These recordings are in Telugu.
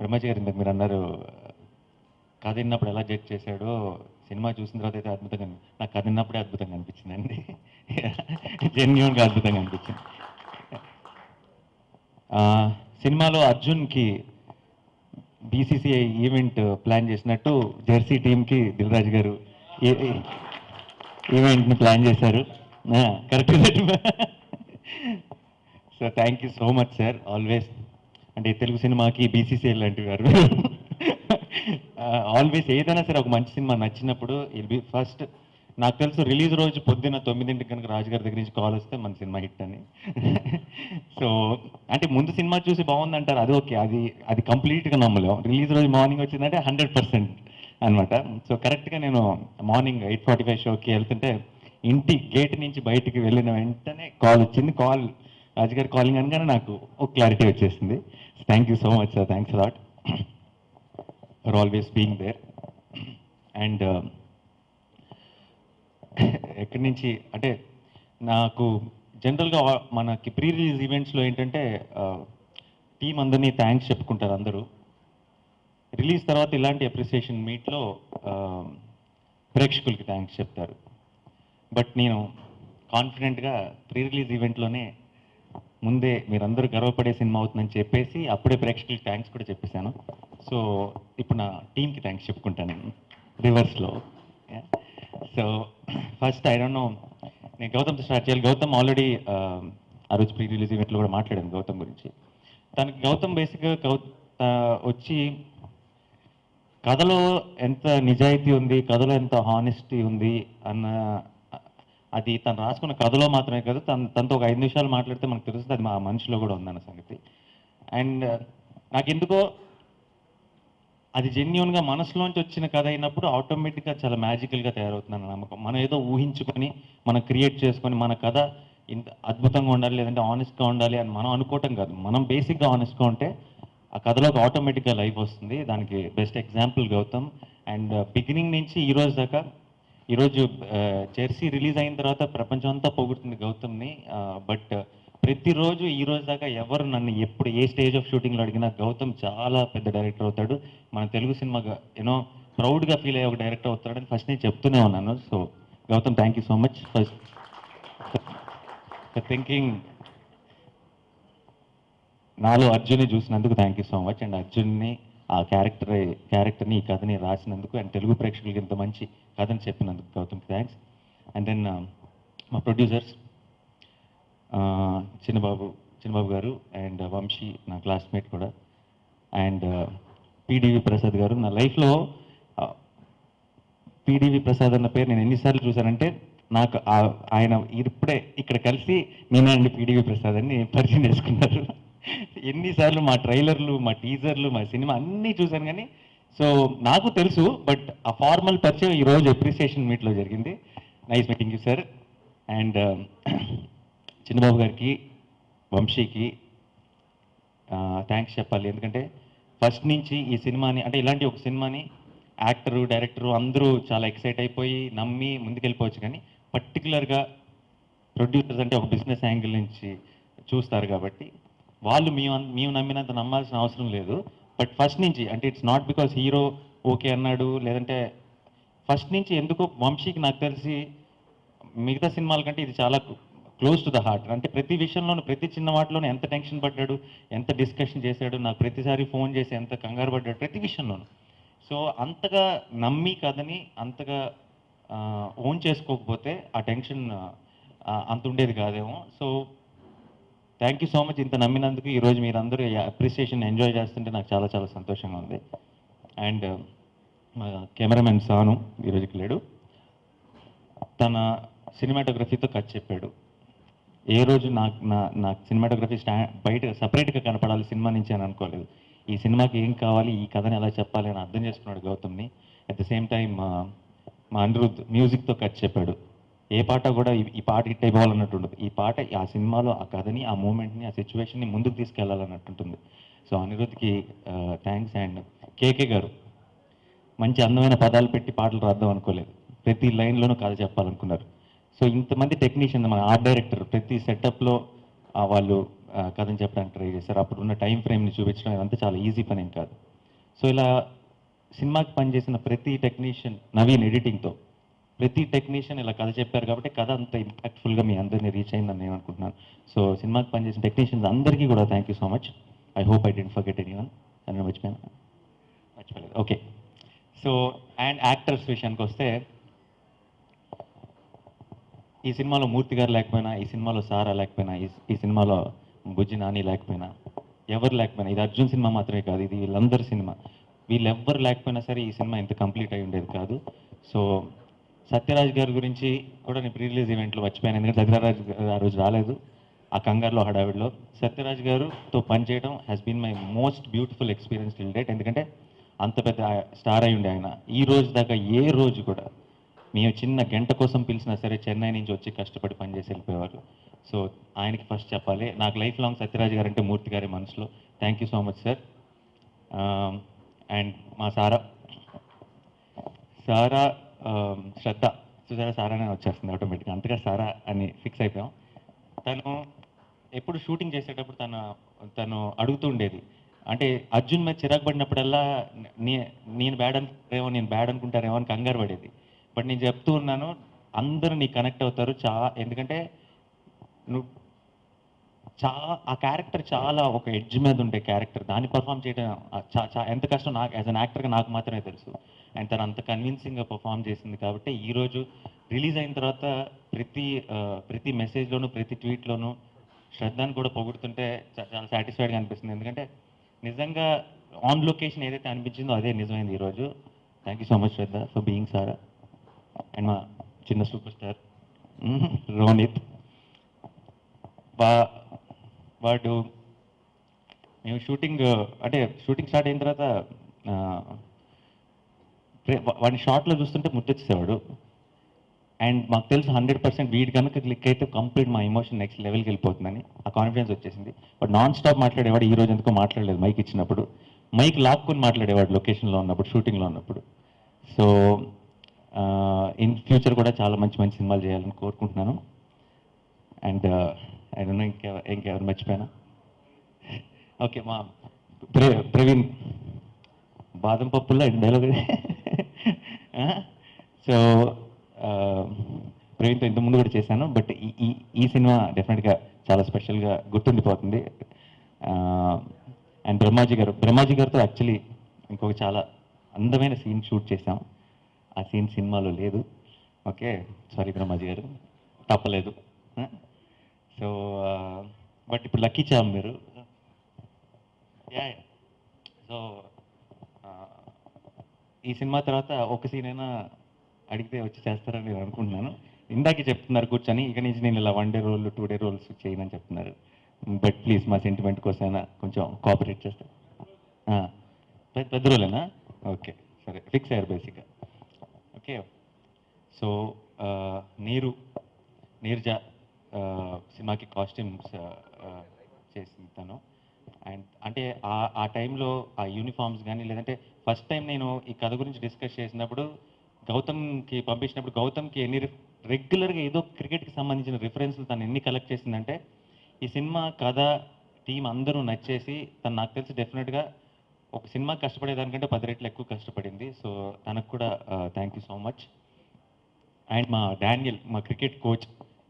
బ్రహ్మజీ గారు ఇందాక మీరు అన్నారు కథ విన్నప్పుడు ఎలా జడ్జ్ చేశాడో సినిమా చూసిన తర్వాత అయితే అద్భుతంగా నాకు కథ విన్నప్పుడే అద్భుతంగా అనిపించిందండి. జెన్యూన్గా అద్భుతంగా అనిపించింది. ఆ, సినిమాలో అర్జున్కి బీసీసీఐ ఈవెంట్ ప్లాన్ చేసినట్టు జెర్సీ టీంకి దిల్ రాజు గారు ఈవెంట్ని ప్లాన్ చేశారు. Correct. So thank you so much sir, always. అంటే తెలుగు సినిమాకి బీసీసీఐ లాంటివి గారు. ఆల్వేస్ ఏదైనా సరే ఒక మంచి సినిమా నచ్చినప్పుడు ఇల్ బి ఫస్ట్. నాకు తెలుసు రిలీజ్ రోజు పొద్దున్న 9ంటికి కనుక రాజుగారి దగ్గర నుంచి కాల్ వస్తే మన సినిమా హిట్ అని. సో అంటే ముందు సినిమా చూసి బాగుందంటారు, అది ఓకే, అది కంప్లీట్గా నమ్మలేం. రిలీజ్ రోజు మార్నింగ్ వచ్చిందంటే 100% అనమాట. సో కరెక్ట్గా నేను మార్నింగ్ 8:45 షోకి వెళ్తుంటే ఇంటి గేట్ నుంచి బయటికి వెళ్ళిన వెంటనే కాల్ వచ్చింది. రాజుగారి కాలింగ్ అనగానే నాకు ఒక క్లారిటీ వచ్చేసింది. Thank you so much sir, thanks a lot for always being there. And ఎక్కడి నుంచి అంటే నాకు జనరల్గా మనకి ప్రీ రిలీజ్ ఈవెంట్స్లో ఏంటంటే టీం అందరినీ థ్యాంక్స్ చెప్పుకుంటారు అందరూ. రిలీజ్ తర్వాత ఇలాంటి అప్రిసియేషన్ మీట్లో ప్రేక్షకులకి థ్యాంక్స్ చెప్తారు. బట్ నేను కాన్ఫిడెంట్గా ప్రీ రిలీజ్ ఈవెంట్లోనే ముందే మీరందరూ గర్వపడే సినిమా అవుతుందని చెప్పేసి అప్పుడే ప్రేక్షకులకి థ్యాంక్స్ కూడా చెప్పేశాను. సో ఇప్పుడు నా టీంకి థ్యాంక్స్ చెప్పుకుంటాను నేను రివర్స్లో. So first I don't know, నేను గౌతమ్తో స్టార్ట్ చేయాలి. గౌతమ్ ఆల్రెడీ ఆ రోజు ప్రీ రిలీజ్ ఈవెంట్లో కూడా మాట్లాడాను గౌతమ్ గురించి. తనకి గౌతమ్ బేసిక్గా వచ్చి కథలో ఎంత నిజాయితీ ఉంది, కథలో ఎంత హానెస్టీ ఉంది అన్న అది తను రాసుకున్న కథలో మాత్రమే కాదు, తనతో ఒక 5 నిమిషాలు మాట్లాడితే మనకు తెలుస్తుంది అది మా మనిషిలో కూడా ఉందన్న సంగతి. అండ్ నాకెందుకో అది జెన్యున్గా మనసులోంచి వచ్చిన కథ అయినప్పుడు ఆటోమేటిక్గా చాలా మ్యాజికల్గా తయారవుతుందన్న నమ్మకం. మనం ఏదో ఊహించుకొని మనం క్రియేట్ చేసుకొని మన కథ ఇంత అద్భుతంగా ఉండాలి లేదంటే ఆనెస్ట్గా ఉండాలి అని మనం అనుకోవటం కాదు. మనం బేసిక్గా ఆనెస్ట్గా ఉంటే ఆ కథలోకి ఆటోమేటిక్గా లైఫ్ వస్తుంది. దానికి best example Gautam. And beginning నుంచి ఈ రోజు దాకా, ఈరోజు జెర్సీ రిలీజ్ అయిన తర్వాత ప్రపంచం అంతా పొగుడుతుంది గౌతమ్ని. బట్ ప్రతిరోజు ఈ రోజు దాకా ఎవరు నన్ను ఎప్పుడు ఏ స్టేజ్ ఆఫ్ షూటింగ్లో అడిగినా గౌతమ్ చాలా పెద్ద డైరెక్టర్ అవుతాడు, మన తెలుగు సినిమాగా యూనో ప్రౌడ్గా ఫీల్ అయ్యే ఒక డైరెక్టర్ అవుతాడని ఫస్ట్ నేను చెప్తూనే ఉన్నాను. So Gautam, thank you so much first for thinking నాలో అర్జున్ని చూసినందుకు. Thank you so much. And అర్జున్ని ఆ క్యారెక్టర్ని ఈ కథని రాసినందుకు అండ్ తెలుగు ప్రేక్షకులకి ఇంత మంచి కథని చెప్పినందుకు గౌతమ్కి థ్యాంక్స్. అండ్ దెన్ మా ప్రొడ్యూసర్స్ చిన్నబాబు గారు అండ్ వంశీ నా క్లాస్మేట్ కూడా, అండ్ పిడివి ప్రసాద్ గారు. నా లైఫ్లో పిడివి ప్రసాద్ అన్న పేరు నేను ఎన్నిసార్లు చూశానంటే నాకు ఆయన ఇప్పుడే ఇక్కడ కలిసి నేనే అండి పిడివి ప్రసాద్ అని పరిచయం చేసుకున్నారు. ఎన్నిసార్లు మా ట్రైలర్లు, మా టీజర్లు, మా సినిమా అన్నీ చూశాను కానీ సో నాకు తెలుసు. బట్ ఆ ఫార్మల్ పరిచయం ఈరోజు అప్రిసియేషన్ మీట్లో జరిగింది. Nice meeting you sir. And Chinnababu గారికి, వంశీకి థ్యాంక్స్ చెప్పాలి. ఎందుకంటే ఫస్ట్ నుంచి ఈ సినిమాని, అంటే ఇలాంటి ఒక సినిమాని యాక్టరు, డైరెక్టరు అందరూ చాలా ఎక్సైట్ అయిపోయి నమ్మి ముందుకెళ్ళిపోవచ్చు, కానీ పర్టికులర్గా ప్రొడ్యూసర్స్ అంటే ఒక బిజినెస్ యాంగిల్ నుంచి చూస్తారు కాబట్టి వాళ్ళు మేము నమ్మినంత నమ్మాల్సిన అవసరం లేదు. బట్ ఫస్ట్ నుంచి అంటే it's not because hero okay అన్నాడు లేదంటే ఫస్ట్ నుంచి ఎందుకో వంశీకి నాకు తెలిసి మిగతా సినిమాల కంటే ఇది చాలా క్లోజ్ టు ద హార్ట్. అంటే ప్రతి విషయంలోనూ, ప్రతి చిన్న వాటిలోనూ ఎంత టెన్షన్ పడ్డాడు, ఎంత డిస్కషన్ చేశాడు, నాకు ప్రతిసారి ఫోన్ చేసి ఎంత కంగారు పడ్డాడు ప్రతి విషయంలోనూ. సో అంతగా నమ్మి కథని అంతగా ఓన్ చేసుకోకపోతే ఆ టెన్షన్ అంత ఉండేది కాదేమో. So thank you so much ఇంత నమ్మినందుకు. ఈరోజు మీరందరూ అప్రిసియేషన్ ఎంజాయ్ చేస్తుంటే నాకు చాలా చాలా సంతోషంగా ఉంది. అండ్ మా కెమెరామెన్ సాను ఈరోజుకి లేడు, తన సినిమాటోగ్రఫీతో కట్ చెప్పాడు. ఏ రోజు నాకు సినిమాటోగ్రఫీ బయట సపరేట్గా కనపడాలి సినిమా నుంచి అని అనుకోలేదు. ఈ సినిమాకి ఏం కావాలి, ఈ కథని ఎలా చెప్పాలి అని అర్థం చేసుకున్నాడు గౌతమ్ని. అట్ ద సేమ్ టైం మా అనిరుద్ధ్ మ్యూజిక్తో కట్ చెప్పాడు. ఏ పాట కూడా ఈ పాట హిట్ అయిపోవాలన్నట్టు ఉండదు. ఈ పాట ఆ సినిమాలో ఆ కథని, ఆ మూమెంట్ని, ఆ సిచ్యువేషన్ని ముందుకు తీసుకెళ్లాలన్నట్టుంటుంది. సో అనిరుద్ధ్కి థ్యాంక్స్. అండ్ కేకే గారు మంచి అందమైన పదాలు పెట్టి పాటలు రాద్దాం అనుకోలేదు, ప్రతి లైన్లోనూ కథ చెప్పాలనుకున్నారు. సో ఇంతమంది టెక్నీషియన్, మన ఆర్ట్ డైరెక్టర్ ప్రతి సెటప్లో వాళ్ళు కథని చెప్పడానికి ట్రై చేశారు. అప్పుడు ఉన్న టైం ఫ్రేమ్ని చూపించడం ఇదంతా చాలా ఈజీ పని ఏం కాదు. సో ఇలా సినిమాకి పనిచేసిన ప్రతి టెక్నీషియన్, నవీన్ ఎడిటింగ్తో ప్రతి టెక్నీషియన్ ఇలా కథ చెప్పారు కాబట్టి కథ అంత ఇంపాక్ట్ఫుల్గా మీ అందరినీ రీచ్ అయిందని నేను అనుకుంటున్నాను. సో సినిమాకి పనిచేసిన టెక్నీషియన్స్ అందరికీ కూడా thank you so much. I hope I didn't forget anyone. అని మర్చిపోలేదు. ఓకే. సో అండ్ యాక్టర్స్ విషయానికి వస్తే, ఈ సినిమాలో మూర్తి గారు లేకపోయినా, ఈ సినిమాలో సారా లేకపోయినా, ఈ సినిమాలో బుజ్జి నాని లేకపోయినా, ఎవరు లేకపోయినా, ఇది అర్జున్ సినిమా మాత్రమే కాదు, ఇది వీళ్ళందరి సినిమా. వీళ్ళెవ్వరు లేకపోయినా సరే ఈ సినిమా ఇంత కంప్లీట్ అయి ఉండేది కాదు. సో సత్యరాజ్ గారి గురించి కూడా నేను ప్రీ రిలీజ్ ఈవెంట్లో మర్చిపోయాను, ఎందుకంటే సత్యరాజ్ గారు ఆ రోజు రాలేదు, ఆ కంగారులో హడావిడిలో. సత్యరాజ్ గారుతో పనిచేయడం has been my most beautiful experience till date. ఎందుకంటే అంత పెద్ద స్టార్ అయి ఉండే ఆయన ఈ రోజు దాకా ఏ రోజు కూడా మేము చిన్న గంట కోసం పిలిచినా సరే చెన్నై నుంచి వచ్చి కష్టపడి పనిచేసి వెళ్ళిపోయేవారు. సో ఆయనకి ఫస్ట్ చెప్పాలి. నాకు లైఫ్ లాంగ్ సత్యరాజ్ గారు అంటే మూర్తి గారి మనసులో. Thank you so much sir. And మా సారా శ్రద్ధ చూసారా, సారానే వచ్చేస్తుంది ఆటోమేటిక్గా, అంతగా సారా అని ఫిక్స్ అయిపోయాం. తను ఎప్పుడు షూటింగ్ చేసేటప్పుడు తను అడుగుతూ ఉండేది, అంటే అర్జున్ మీద చిరాకు పడినప్పుడల్లా నేను బ్యాడ్ అనుకుంటారేమో అని కంగారు పడేది. బట్ నేను చెప్తూ ఉన్నాను, అందరూ నీకు కనెక్ట్ అవుతారు ఎందుకంటే నువ్వు ఆ క్యారెక్టర్ చాలా ఒక ఎడ్జ్ మీద ఉండే క్యారెక్టర్, దాన్ని పర్ఫామ్ చేయడం ఎంత కష్టం నాకు యాజ్ అన్ యాక్టర్గా నాకు మాత్రమే తెలుసు. అండ్ తను అంత కన్విన్సింగ్గా పర్ఫామ్ చేసింది కాబట్టి ఈరోజు రిలీజ్ అయిన తర్వాత ప్రతి మెసేజ్లోనూ ప్రతి ట్వీట్లోనూ శ్రద్ధను కూడా పొగుడుతుంటే చాలా సాటిస్ఫైడ్గా అనిపిస్తుంది. ఎందుకంటే నిజంగా ఆన్ లొకేషన్ ఏదైతే అనిపించిందో అదే నిజమైంది ఈరోజు. Thank you so much Shraddha for being Sara. And మా చిన్న సూపర్ స్టార్ రోనిత్, వాడు మేము షూటింగ్ స్టార్ట్ అయిన తర్వాత వాడిని షార్ట్లో చూస్తుంటే ముద్దొచ్చేసేవాడు. అండ్ మాకు తెలుసు 100% వీడి కనుక క్లిక్ అయితే కంప్లీట్ మా ఎమోషన్ నెక్స్ట్ లెవెల్కి వెళ్ళిపోతుందని ఆ కాన్ఫిడెన్స్ వచ్చేసింది. బట్ నాన్ స్టాప్ మాట్లాడేవాడు. ఈ రోజు ఎందుకో మాట్లాడలేదు, మైక్ ఇచ్చినప్పుడు మైక్ లాక్కొని మాట్లాడేవాడు లొకేషన్లో ఉన్నప్పుడు, షూటింగ్లో ఉన్నప్పుడు. సో ఇన్ ఫ్యూచర్ కూడా చాలా మంచి మంచి సినిమాలు చేయాలని కోరుకుంటున్నాను. అండ్ ఐ ఇంకెవరు మర్చిపోయానా? ఓకే, మా ప్రవీణ్ బాదం పప్పుల్లో డైలాగ్. సో ప్రవీణ్తో ఇంతకుముందు కూడా చేశాను, బట్ ఈ సినిమా డెఫినెట్గా చాలా స్పెషల్గా గుర్తుండిపోతుంది. అండ్ బ్రహ్మాజీ గారితో యాక్చువల్లీ ఇంకొక చాలా అందమైన సీన్ షూట్ చేశాం. ఆ సీన్ సినిమాలో లేదు. ఓకే, సారీ బ్రహ్మాజీ గారు, తప్పలేదు. సో బట్ ఇప్పుడు లక్కీ చామ్ మీరు. సో ఈ సినిమా తర్వాత ఒక సీన్ అయినా అడిగితే వచ్చి చేస్తారని నేను అనుకుంటున్నాను. ఇందాకే చెప్తున్నారు కూర్చొని, ఇక నుంచి నేను ఇలా 1 డే రోల్ 2 డే రోల్స్ చేయనని చెప్తున్నారు. బట్ ప్లీజ్ మా సెంటిమెంట్ కోసమైనా కొంచెం కోఆపరేట్ చేస్తారు. పెద్ద రోలేనా? ఓకే, సరే, ఫిక్స్ అయ్యారు బేసిక్గా. ఓకే. సో నీర్జా సినిమాకి కాస్ట్యూమ్స్ చేసింది తను. అండ్ అంటే ఆ టైంలో ఆ యూనిఫామ్స్ కానీ, లేదంటే ఫస్ట్ టైం నేను ఈ కథ గురించి డిస్కస్ చేసినప్పుడు గౌతమ్కి పంపించినప్పుడు, గౌతమ్కి రెగ్యులర్గా ఏదో క్రికెట్కి సంబంధించిన రిఫరెన్స్లు తను ఎన్ని కలెక్ట్ చేసిందంటే, ఈ సినిమా కథ టీం అందరూ నచ్చేసి తను నాకు తెలిసి డెఫినెట్గా ఒక సినిమా కష్టపడేదానికంటే 10 రెట్లు ఎక్కువ కష్టపడింది. సో తనకు కూడా thank you so much. And మా డానియల్, మా క్రికెట్ కోచ్,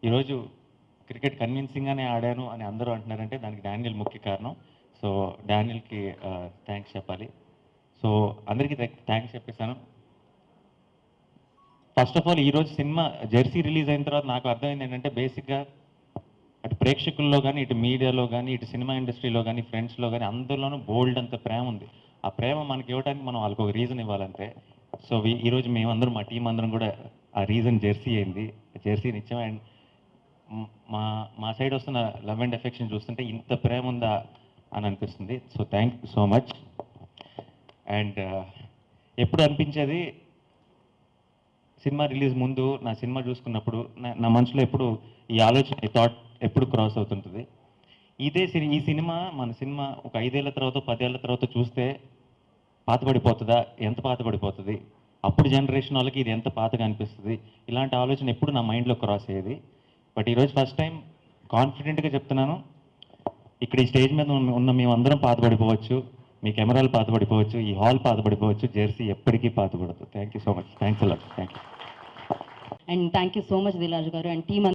ఈరోజు క్రికెట్ కన్విన్సింగ్గానే ఆడాను అని అందరూ అంటున్నారంటే దానికి డానియల్ ముఖ్య కారణం. సో డానియల్కి థ్యాంక్స్ చెప్పాలి. సో అందరికీ థ్యాంక్స్ చెప్పేశాను. ఫస్ట్ ఆఫ్ ఆల్ ఈరోజు సినిమా జెర్సీ రిలీజ్ అయిన తర్వాత నాకు అర్థమైంది ఏంటంటే, బేసిక్గా అటు ప్రేక్షకుల్లో కానీ, ఇటు మీడియాలో కానీ, ఇటు సినిమా ఇండస్ట్రీలో కానీ, ఫ్రెండ్స్లో కానీ, అందరిలోనూ బోల్డ్ అంత ప్రేమ ఉంది. ఆ ప్రేమ మనకి ఇవ్వడానికి మనం వాళ్ళకి ఒక రీజన్ ఇవ్వాలంటే, సో ఈరోజు మేమందరం, మా టీం అందరం కూడా ఆ రీజన్ జెర్సీ అయింది. జెర్సీని ఇచ్చాం. అండ్ మా సైడ్ వస్తున్న లవ్ అండ్ ఎఫెక్షన్ చూస్తుంటే ఇంత ప్రేమ ఉందా అని అనిపిస్తుంది. So thank you so much. And ఎప్పుడు అనిపించేది, సినిమా రిలీజ్ ముందు నా సినిమా చూసుకున్నప్పుడు నా మనసులో ఎప్పుడు ఈ ఆలోచన, ఈ థాట్ ఎప్పుడు క్రాస్ అవుతుంటుంది. ఈ సినిమా, మన సినిమా ఒక 5 ఏళ్ల తర్వాత 10 ఏళ్ల తర్వాత చూస్తే పాతబడిపోతుందా, ఎంత పాతబడిపోతుంది, అప్పుడు జనరేషన్ వాళ్ళకి ఇది ఎంత పాతగా అనిపిస్తుంది, ఇలాంటి ఆలోచన ఎప్పుడు నా మైండ్లో క్రాస్ అయ్యేది. బట్ ఈరోజు ఫస్ట్ టైం కాన్ఫిడెంట్గా చెప్తున్నాను, ఇక్కడ ఈ స్టేజ్ మీద ఉన్న మేమందరం పాతబడిపోవచ్చు, మీ కెమెరాలు పాతపడిపోవచ్చు, ఈ హాల్ పాతపడిపోవచ్చు, జెర్సీ ఎప్పటికీ పాతపడదు. Thank you so much. Thanks a lot. Thank you. And thank you so much Dil Raju గారు అండ్ టీమ్